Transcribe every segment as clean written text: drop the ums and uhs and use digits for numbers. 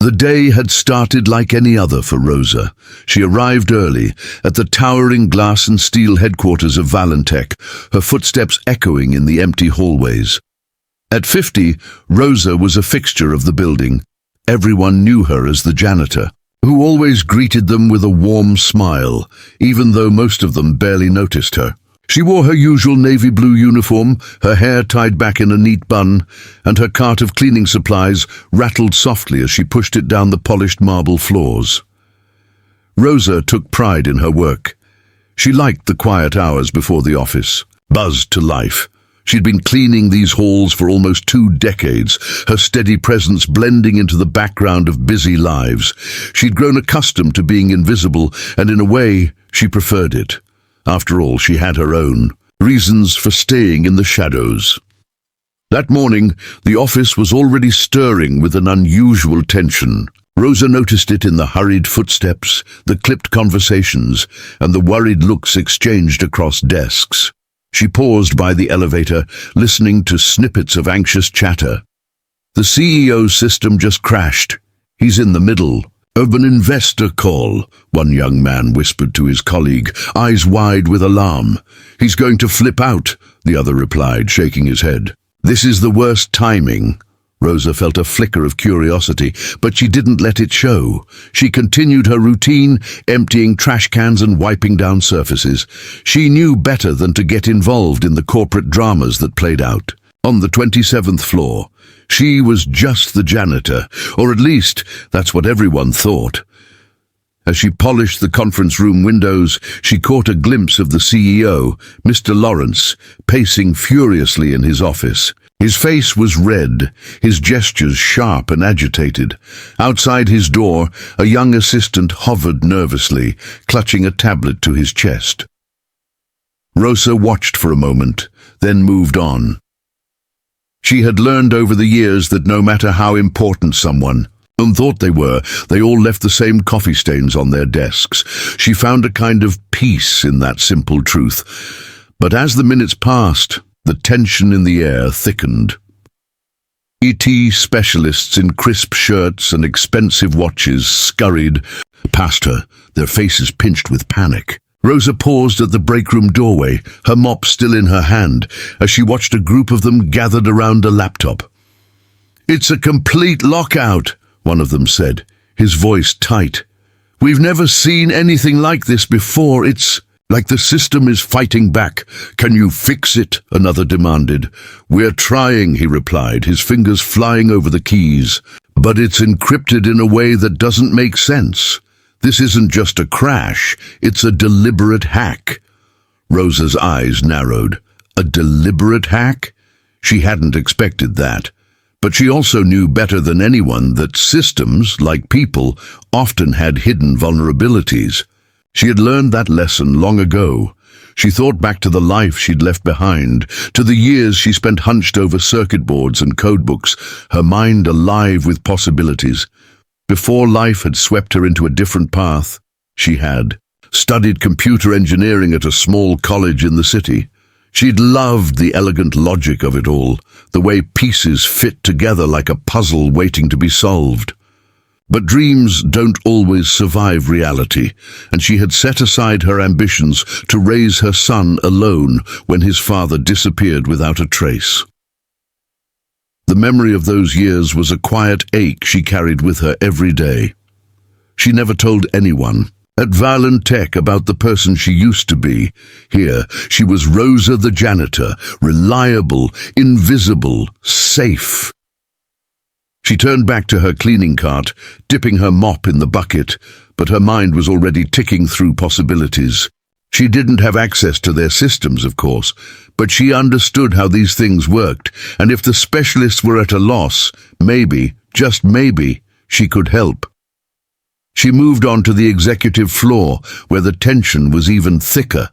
The day had started like any other for Rosa. She arrived early at the towering glass and steel headquarters of Valentech, her footsteps echoing in the empty hallways. At 50, Rosa was a fixture of the building. Everyone knew her as the janitor, who always greeted them with a warm smile, even though most of them barely noticed her. She wore her usual navy blue uniform, her hair tied back in a neat bun, and her cart of cleaning supplies rattled softly as she pushed it down the polished marble floors. Rosa took pride in her work. She liked the quiet hours before the office, buzzed to life. She'd been cleaning these halls for almost 2 decades, her steady presence blending into the background of busy lives. She'd grown accustomed to being invisible, and in a way, she preferred it. After all, she had her own reasons for staying in the shadows. That morning, the office was already stirring with an unusual tension. Rosa noticed it in the hurried footsteps, the clipped conversations, and the worried looks exchanged across desks. She paused by the elevator, listening to snippets of anxious chatter. The CEO's system just crashed. He's in the middle of an investor call, one young man whispered to his colleague, eyes wide with alarm. He's going to flip out, the other replied, shaking his head. This is the worst timing. Rosa felt a flicker of curiosity, but she didn't let it show. She continued her routine, emptying trash cans and wiping down surfaces. She knew better than to get involved in the corporate dramas that played out. On the 27th floor, she was just the janitor, or at least that's what everyone thought. As she polished the conference room windows, she caught a glimpse of the CEO, Mr. Lawrence, pacing furiously in his office. His face was red, his gestures sharp and agitated. Outside his door, a young assistant hovered nervously, clutching a tablet to his chest. Rosa watched for a moment, then moved on. She had learned over the years that no matter how important someone thought they were, they all left the same coffee stains on their desks. She found a kind of peace in that simple truth. But as the minutes passed, the tension in the air thickened. ET specialists in crisp shirts and expensive watches scurried past her, their faces pinched with panic. Rosa paused at the break room doorway, her mop still in her hand, as she watched a group of them gathered around a laptop. "It's a complete lockout," one of them said, his voice tight. "We've never seen anything like this before. It's like the system is fighting back. Can you fix it?" another demanded. "We're trying," he replied, his fingers flying over the keys. "But it's encrypted in a way that doesn't make sense. This isn't just a crash, it's a deliberate hack." Rosa's eyes narrowed. A deliberate hack? She hadn't expected that. But she also knew better than anyone that systems, like people, often had hidden vulnerabilities. She had learned that lesson long ago. She thought back to the life she'd left behind, to the years she spent hunched over circuit boards and codebooks, her mind alive with possibilities. Before life had swept her into a different path, she had studied computer engineering at a small college in the city. She'd loved the elegant logic of it all, the way pieces fit together like a puzzle waiting to be solved. But dreams don't always survive reality, and she had set aside her ambitions to raise her son alone when his father disappeared without a trace. The memory of those years was a quiet ache she carried with her every day. She never told anyone at Valentech about the person she used to be. Here, she was Rosa the janitor, reliable, invisible, safe. She turned back to her cleaning cart, dipping her mop in the bucket, but her mind was already ticking through possibilities. She didn't have access to their systems, of course, but she understood how these things worked, and if the specialists were at a loss, maybe, just maybe, she could help. She moved on to the executive floor, where the tension was even thicker.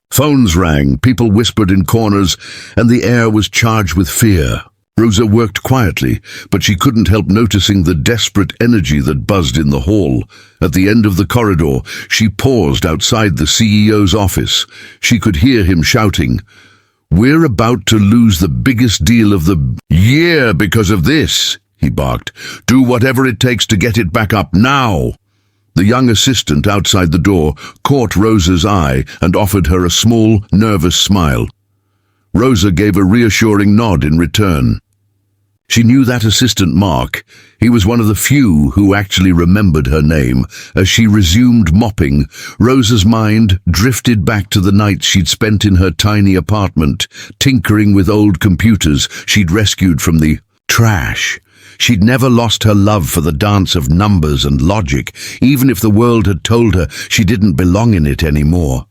Phones rang, people whispered in corners, and the air was charged with fear. Rosa worked quietly, but she couldn't help noticing the desperate energy that buzzed in the hall. At the end of the corridor, she paused outside the CEO's office. She could hear him shouting, "We're about to lose the biggest deal of the year because of this." he barked. "Do whatever it takes to get it back up now!" The young assistant outside the door caught Rosa's eye and offered her a small, nervous smile. Rosa gave a reassuring nod in return. She knew that assistant Mark. He was one of the few who actually remembered her name. As she resumed mopping, Rosa's mind drifted back to the nights she'd spent in her tiny apartment, tinkering with old computers she'd rescued from the trash. She'd never lost her love for the dance of numbers and logic, even if the world had told her she didn't belong in it anymore.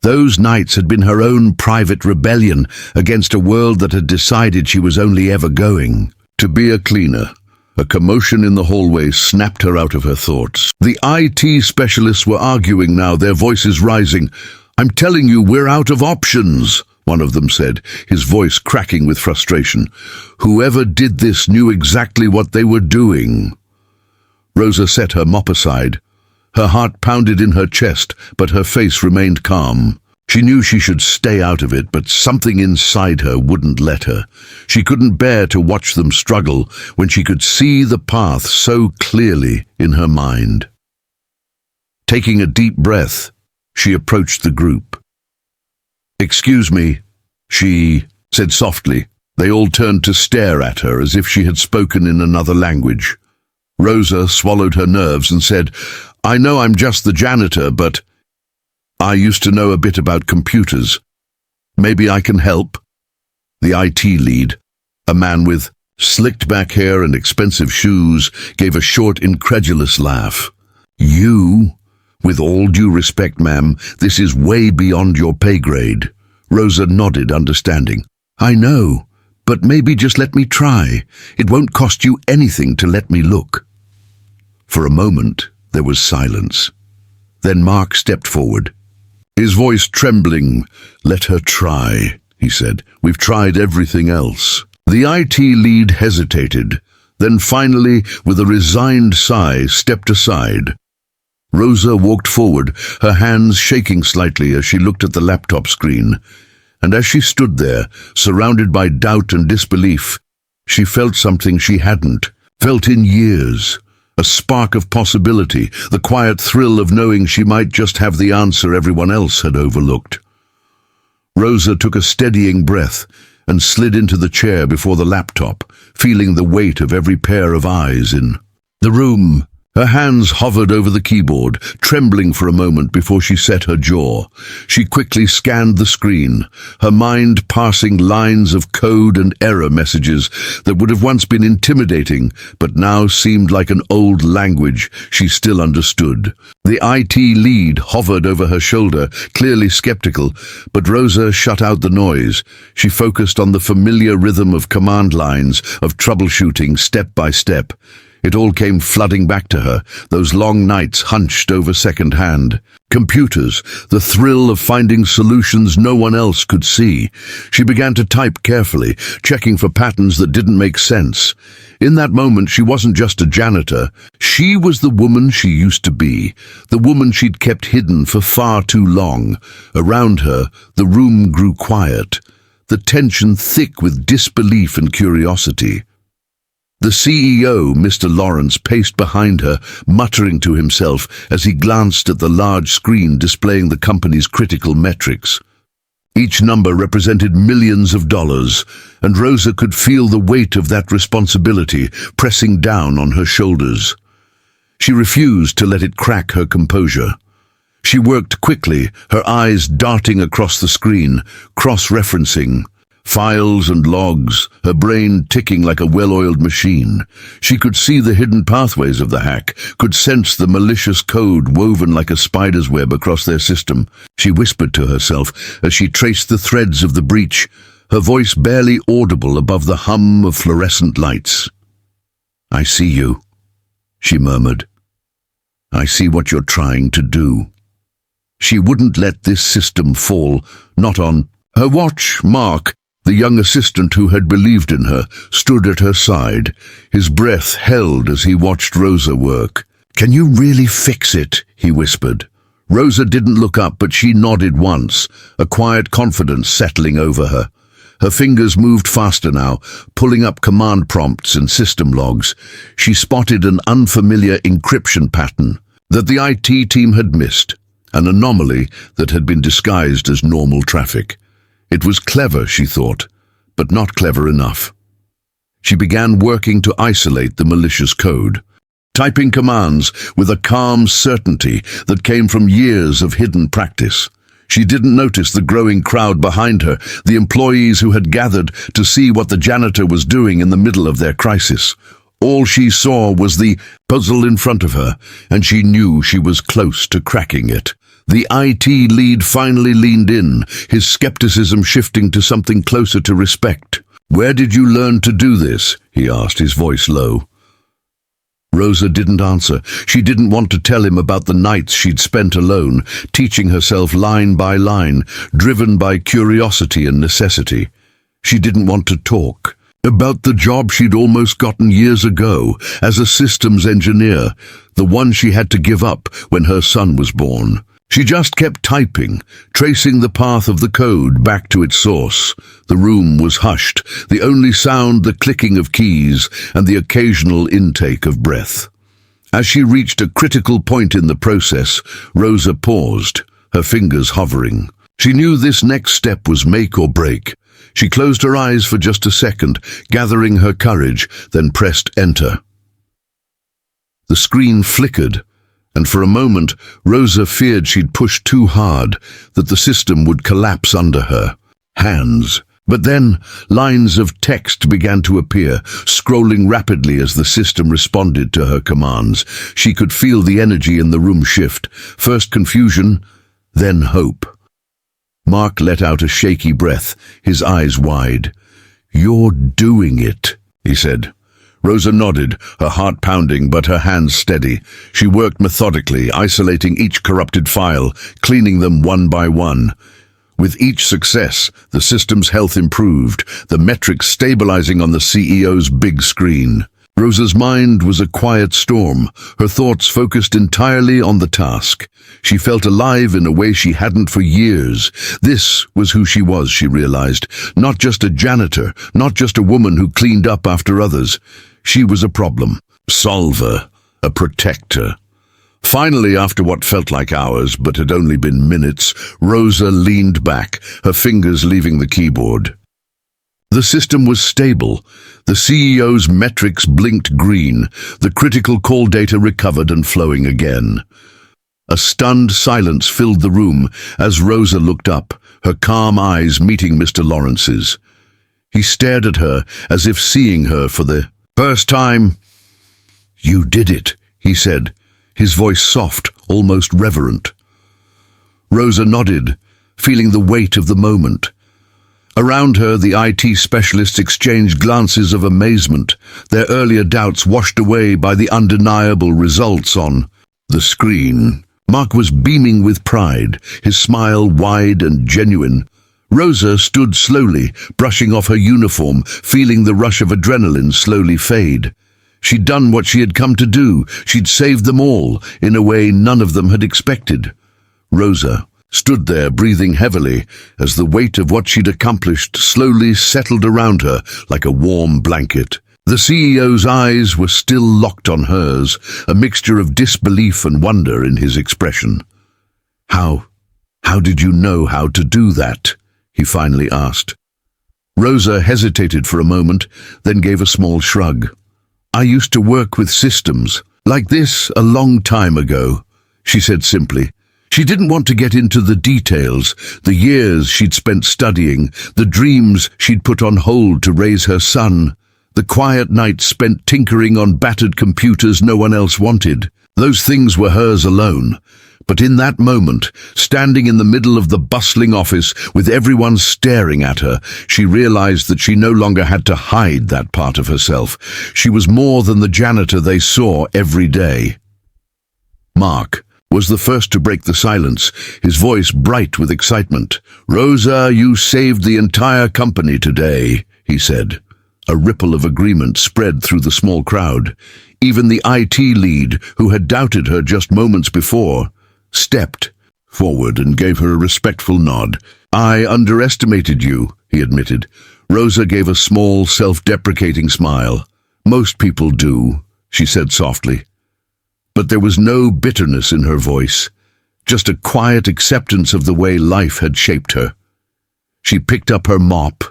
Those nights had been her own private rebellion against a world that had decided she was only ever going to be a cleaner. A commotion in the hallway snapped her out of her thoughts. The IT specialists were arguing now, their voices rising. "I'm telling you, we're out of options," one of them said, his voice cracking with frustration. "Whoever did this knew exactly what they were doing." Rosa set her mop aside. Her heart pounded in her chest, but her face remained calm. She knew she should stay out of it, but something inside her wouldn't let her. She couldn't bear to watch them struggle when she could see the path so clearly in her mind. Taking a deep breath, she approached the group. "Excuse me," she said softly. They all turned to stare at her as if she had spoken in another language. Rosa swallowed her nerves and said, "I know I'm just the janitor, but I used to know a bit about computers. Maybe I can help." The IT lead, a man with slicked back hair and expensive shoes, gave a short, incredulous laugh. "You? With all due respect, ma'am, this is way beyond your pay grade." Rosa nodded, understanding. "I know, but maybe just let me try. It won't cost you anything to let me look." For a moment, there was silence. Then Mark stepped forward, his voice trembling. "Let her try," he said. "We've tried everything else." The IT lead hesitated, then finally, with a resigned sigh, stepped aside. Rosa walked forward, her hands shaking slightly as she looked at the laptop screen. And as she stood there, surrounded by doubt and disbelief, she felt something she hadn't felt in years. A spark of possibility, the quiet thrill of knowing she might just have the answer everyone else had overlooked. Rosa took a steadying breath and slid into the chair before the laptop, feeling the weight of every pair of eyes in the room. Her hands hovered over the keyboard, trembling for a moment before she set her jaw. She quickly scanned the screen, her mind parsing lines of code and error messages that would have once been intimidating, but now seemed like an old language she still understood. The IT lead hovered over her shoulder, clearly skeptical, but Rosa shut out the noise. She focused on the familiar rhythm of command lines, of troubleshooting step by step. It all came flooding back to her, those long nights hunched over second-hand. Computers, the thrill of finding solutions no one else could see. She began to type carefully, checking for patterns that didn't make sense. In that moment, she wasn't just a janitor. She was the woman she used to be, the woman she'd kept hidden for far too long. Around her, the room grew quiet, the tension thick with disbelief and curiosity. The CEO, Mr. Lawrence, paced behind her, muttering to himself as he glanced at the large screen displaying the company's critical metrics. Each number represented millions of dollars, and Rosa could feel the weight of that responsibility pressing down on her shoulders. She refused to let it crack her composure. She worked quickly, her eyes darting across the screen, cross-referencing files and logs, her brain ticking like a well-oiled machine. She could see the hidden pathways of the hack, could sense the malicious code woven like a spider's web across their system. She whispered to herself as she traced the threads of the breach, her voice barely audible above the hum of fluorescent lights. "I see you," she murmured. "I see what you're trying to do." She wouldn't let this system fall, not on her watch. Mark, the young assistant who had believed in her, stood at her side, his breath held as he watched Rosa work. "Can you really fix it?" he whispered. Rosa didn't look up, but she nodded once, a quiet confidence settling over her. Her fingers moved faster now, pulling up command prompts and system logs. She spotted an unfamiliar encryption pattern that the IT team had missed, an anomaly that had been disguised as normal traffic. It was clever, she thought, but not clever enough. She began working to isolate the malicious code, typing commands with a calm certainty that came from years of hidden practice. She didn't notice the growing crowd behind her, the employees who had gathered to see what the janitor was doing in the middle of their crisis. All she saw was the puzzle in front of her, and she knew she was close to cracking it. The IT lead finally leaned in, his skepticism shifting to something closer to respect. "Where did you learn to do this?" he asked, his voice low. Rosa didn't answer. She didn't want to tell him about the nights she'd spent alone, teaching herself line by line, driven by curiosity and necessity. She didn't want to talk about the job she'd almost gotten years ago as a systems engineer, the one she had to give up when her son was born. She just kept typing, tracing the path of the code back to its source. The room was hushed, the only sound the clicking of keys and the occasional intake of breath. As she reached a critical point in the process, Rosa paused, her fingers hovering. She knew this next step was make or break. She closed her eyes for just a second, gathering her courage, then pressed enter. The screen flickered, and for a moment, Rosa feared she'd pushed too hard, that the system would collapse under her hands. But then, lines of text began to appear, scrolling rapidly as the system responded to her commands. She could feel the energy in the room shift, first confusion, then hope. Mark let out a shaky breath, his eyes wide. "You're doing it," he said. Rosa nodded, her heart pounding but her hands steady. She worked methodically, isolating each corrupted file, cleaning them one by one. With each success, the system's health improved, the metrics stabilizing on the CEO's big screen. Rosa's mind was a quiet storm, her thoughts focused entirely on the task. She felt alive in a way she hadn't for years. This was who she was, she realized. Not just a janitor, not just a woman who cleaned up after others. She was a problem solver, a protector. Finally, after what felt like hours but had only been minutes, Rosa leaned back, her fingers leaving the keyboard. The system was stable. The CEO's metrics blinked green. The critical call data recovered and flowing again. A stunned silence filled the room as Rosa looked up, her calm eyes meeting Mr. Lawrence's. He stared at her as if seeing her for the first time. "You did it," he said, his voice soft, almost reverent. Rosa nodded, feeling the weight of the moment. Around her, the IT specialists exchanged glances of amazement, their earlier doubts washed away by the undeniable results on the screen. Mark was beaming with pride, his smile wide and genuine. Rosa stood slowly, brushing off her uniform, feeling the rush of adrenaline slowly fade. She'd done what she had come to do. She'd saved them all, in a way none of them had expected. Rosa stood there, breathing heavily, as the weight of what she'd accomplished slowly settled around her like a warm blanket. The CEO's eyes were still locked on hers, a mixture of disbelief and wonder in his expression. How did you know how to do that?" he finally asked. Rosa hesitated for a moment, then gave a small shrug. "I used to work with systems like this a long time ago," she said simply. She didn't want to get into the details, the years she'd spent studying, the dreams she'd put on hold to raise her son, the quiet nights spent tinkering on battered computers no one else wanted. Those things were hers alone. But in that moment, standing in the middle of the bustling office with everyone staring at her, she realized that she no longer had to hide that part of herself. She was more than the janitor they saw every day. Mark was the first to break the silence, his voice bright with excitement. "Rosa, you saved the entire company today," he said. A ripple of agreement spread through the small crowd. Even the IT lead, who had doubted her just moments before, stepped forward and gave her a respectful nod. "I underestimated you," he admitted. Rosa gave a small, self-deprecating smile. "Most people do," she said softly. But there was no bitterness in her voice, just a quiet acceptance of the way life had shaped her. She picked up her mop,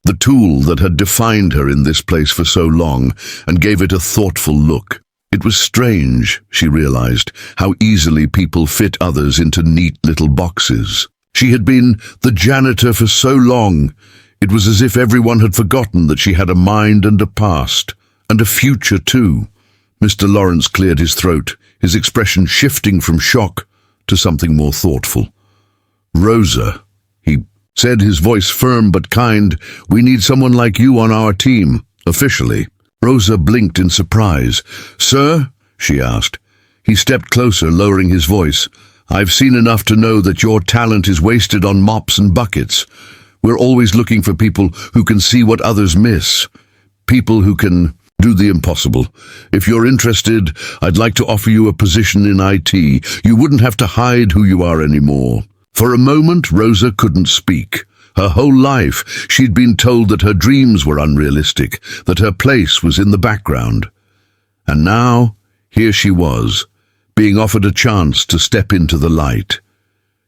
the tool that had defined her in this place for so long, and gave it a thoughtful look. It was strange, she realized, how easily people fit others into neat little boxes. She had been the janitor for so long. It was as if everyone had forgotten that she had a mind and a past, and a future too. Mr. Lawrence cleared his throat, his expression shifting from shock to something more thoughtful. "Rosa," he said, his voice firm but kind, "we need someone like you on our team, officially." Rosa blinked in surprise. "Sir?" she asked. He stepped closer, lowering his voice. "I've seen enough to know that your talent is wasted on mops and buckets. We're always looking for people who can see what others miss. People who can do the impossible. If you're interested, I'd like to offer you a position in IT. You wouldn't have to hide who you are anymore." For a moment, Rosa couldn't speak. Her whole life, she'd been told that her dreams were unrealistic, that her place was in the background. And now, here she was, being offered a chance to step into the light.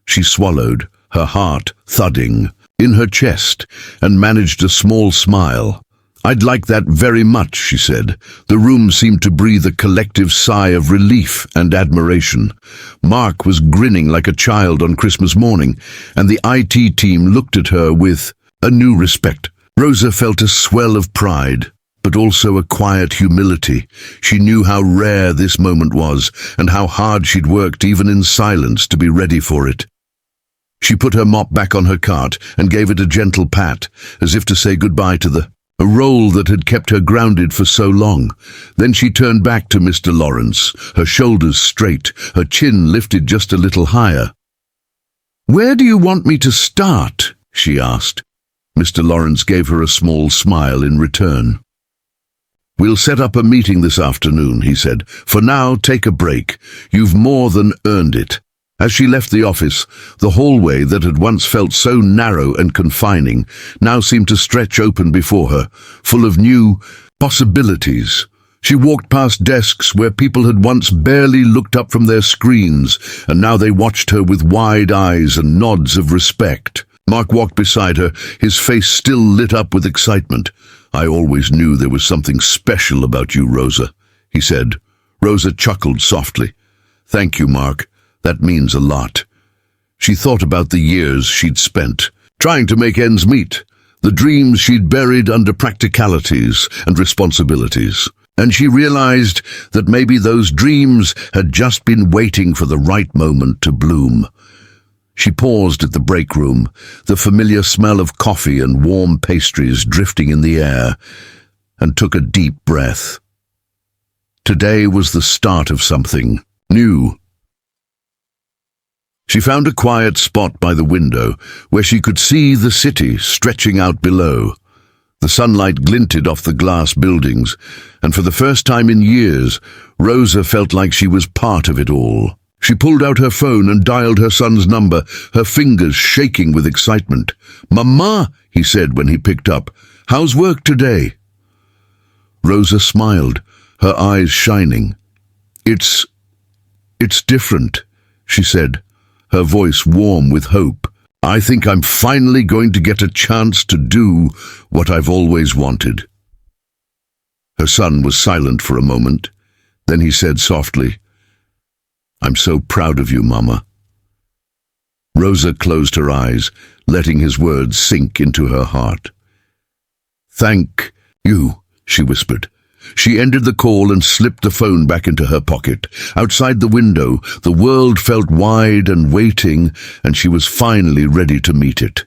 She swallowed, her heart thudding in her chest, and managed a small smile. "I'd like that very much," she said. The room seemed to breathe a collective sigh of relief and admiration. Mark was grinning like a child on Christmas morning, and the IT team looked at her with a new respect. Rosa felt a swell of pride, but also a quiet humility. She knew how rare this moment was, and how hard she'd worked even in silence to be ready for it. She put her mop back on her cart and gave it a gentle pat, as if to say goodbye to a role that had kept her grounded for so long. Then she turned back to Mr. Lawrence, her shoulders straight, her chin lifted just a little higher. "Where do you want me to start?" she asked. Mr. Lawrence gave her a small smile in return. "We'll set up a meeting this afternoon," he said. "For now, take a break. You've more than earned it." As she left the office, the hallway that had once felt so narrow and confining now seemed to stretch open before her, full of new possibilities. She walked past desks where people had once barely looked up from their screens, and now they watched her with wide eyes and nods of respect. Mark walked beside her, his face still lit up with excitement. "I always knew there was something special about you, Rosa," he said. Rosa chuckled softly. "Thank you, Mark. That means a lot." She thought about the years she'd spent, trying to make ends meet, the dreams she'd buried under practicalities and responsibilities. And she realized that maybe those dreams had just been waiting for the right moment to bloom. She paused at the break room, the familiar smell of coffee and warm pastries drifting in the air, and took a deep breath. Today was the start of something new. She found a quiet spot by the window where she could see the city stretching out below. The sunlight glinted off the glass buildings, and for the first time in years, Rosa felt like she was part of it all. She pulled out her phone and dialed her son's number, her fingers shaking with excitement. "Mama," he said when he picked up, "how's work today?" Rosa smiled, her eyes shining. It's different," she said, her voice warm with hope. "I think I'm finally going to get a chance to do what I've always wanted." Her son was silent for a moment. Then he said softly, "I'm so proud of you, Mama." Rosa closed her eyes, letting his words sink into her heart. "Thank you," she whispered. She ended the call and slipped the phone back into her pocket. Outside the window, the world felt wide and waiting, and she was finally ready to meet it.